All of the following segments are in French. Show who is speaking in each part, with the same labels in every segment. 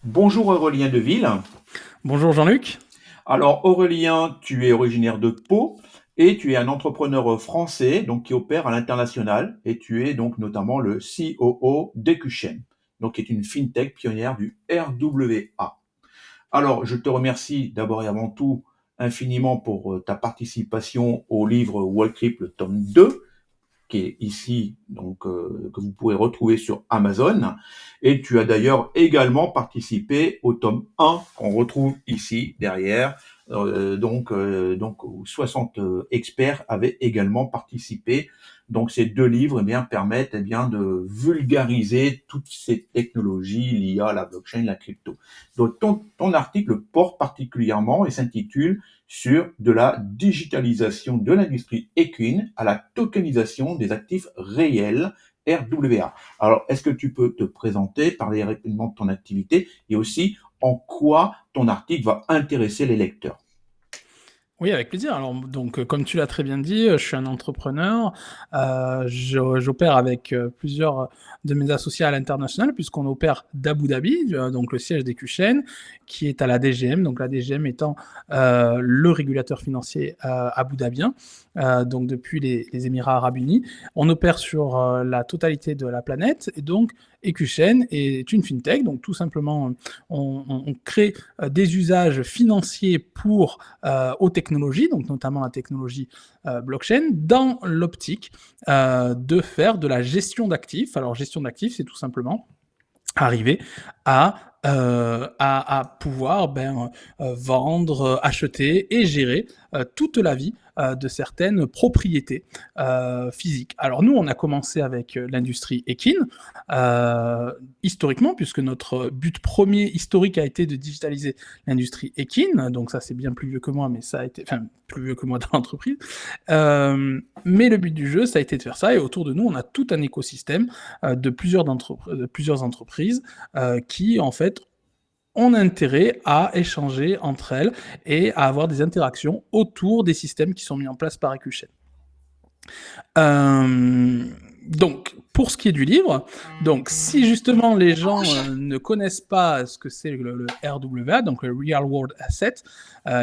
Speaker 1: Bonjour Aurélien Deville.
Speaker 2: Bonjour Jean-Luc.
Speaker 1: Alors Aurélien, tu es originaire de Pau et tu es un entrepreneur français donc qui opère à l'international et tu es donc notamment le COO d'Ecuchen, donc qui est une fintech pionnière du RWA. Alors je te remercie d'abord et avant tout infiniment pour ta participation au livre Wall Creek, le tome 2, qui est ici, donc que vous pourrez retrouver sur Amazon. Et tu as d'ailleurs également participé au tome 1 qu'on retrouve ici derrière. Où 60 experts avaient également participé. Donc ces deux livres bien, permettent bien, de vulgariser toutes ces technologies, l'IA, la blockchain, la crypto. Donc ton article porte particulièrement et s'intitule sur de la digitalisation de l'industrie équine à la tokenisation des actifs réels, RWA. Alors, est-ce que tu peux te présenter, parler rapidement de ton activité et aussi en quoi ton article va intéresser les lecteurs?
Speaker 2: Oui, avec plaisir. Alors, donc, comme tu l'as très bien dit, je suis un entrepreneur. J'opère avec plusieurs de mes associés à l'international, puisqu'on opère d'Abu Dhabi, donc le siège d'Ecuchen, qui est à la DGM. Donc, la DGM étant le régulateur financier abu-dhabien, donc depuis les Émirats Arabes Unis. On opère sur la totalité de la planète, et donc Ecuchen est une fintech. Donc, tout simplement, on crée des usages financiers pour aux technologies, donc notamment la technologie blockchain, dans l'optique de faire de la gestion d'actifs. Alors, gestion d'actifs, c'est tout simplement arriver à pouvoir vendre, acheter et gérer toute la vie de certaines propriétés physiques. Alors nous, on a commencé avec l'industrie équine, historiquement, puisque notre but premier historique a été de digitaliser l'industrie équine, donc ça c'est bien plus vieux que moi, mais ça a été, enfin plus vieux que moi dans l'entreprise, mais le but du jeu, ça a été de faire ça, et autour de nous, on a tout un écosystème de plusieurs entreprises qui, en fait, ont intérêt à échanger entre elles et à avoir des interactions autour des systèmes qui sont mis en place par EcuChain. Euh, donc, pour ce qui est du livre, donc si justement les gens ne connaissent pas ce que c'est le RWA, donc le Real World Asset,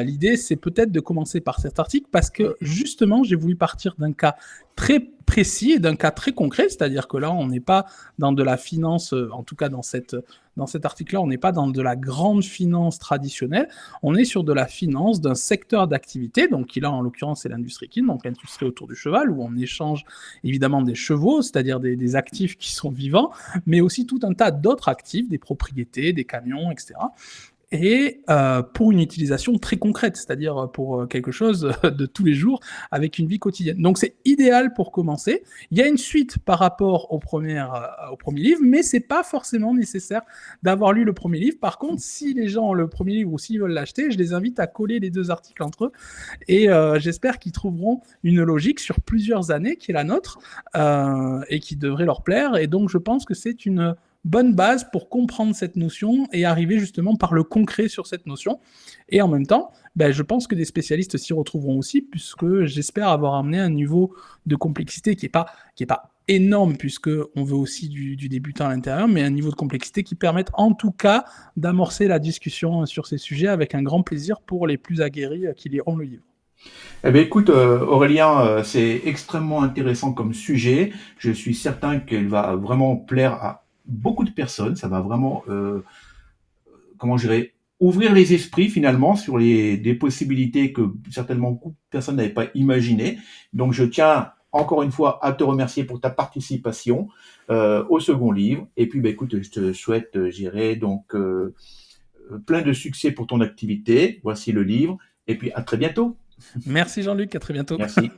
Speaker 2: l'idée c'est peut-être de commencer par cet article parce que justement j'ai voulu partir d'un cas très précis et d'un cas très concret, c'est-à-dire que là on n'est pas dans de la finance, en tout cas dans cet article-là, on n'est pas dans de la grande finance traditionnelle, on est sur de la finance d'un secteur d'activité, donc qui là en l'occurrence c'est l'industrie équine, donc l'industrie autour du cheval, où on échange évidemment des chevaux, c'est-à-dire des actifs qui sont vivants, mais aussi tout un tas d'autres actifs, des propriétés, des camions, etc. Et pour une utilisation très concrète, c'est-à-dire pour quelque chose de tous les jours avec une vie quotidienne. Donc c'est idéal pour commencer. Il y a une suite par rapport au premier livre, mais c'est pas forcément nécessaire d'avoir lu le premier livre. Par contre, si les gens ont le premier livre ou s'ils veulent l'acheter, je les invite à coller les deux articles entre eux et j'espère qu'ils trouveront une logique sur plusieurs années qui est la nôtre et qui devrait leur plaire. Et donc je pense que c'est une bonne base pour comprendre cette notion et arriver justement par le concret sur cette notion. Et en même temps, je pense que des spécialistes s'y retrouveront aussi, puisque j'espère avoir amené un niveau de complexité qui est pas énorme, puisque on veut aussi du débutant à l'intérieur, mais un niveau de complexité qui permette en tout cas d'amorcer la discussion sur ces sujets avec un grand plaisir pour les plus aguerris qui liront le livre.
Speaker 1: Eh bien, écoute, Aurélien, c'est extrêmement intéressant comme sujet. Je suis certain qu'elle va vraiment plaire à beaucoup de personnes. Ça va vraiment, comment je dirais, ouvrir les esprits finalement sur des possibilités que certainement beaucoup de personnes n'avaient pas imaginées. Donc, je tiens encore une fois à te remercier pour ta participation au second livre. Et puis, bah, écoute, je te souhaite, j'irai donc plein de succès pour ton activité. Voici le livre. Et puis, à très bientôt.
Speaker 2: Merci Jean-Luc, à très bientôt.
Speaker 1: Merci.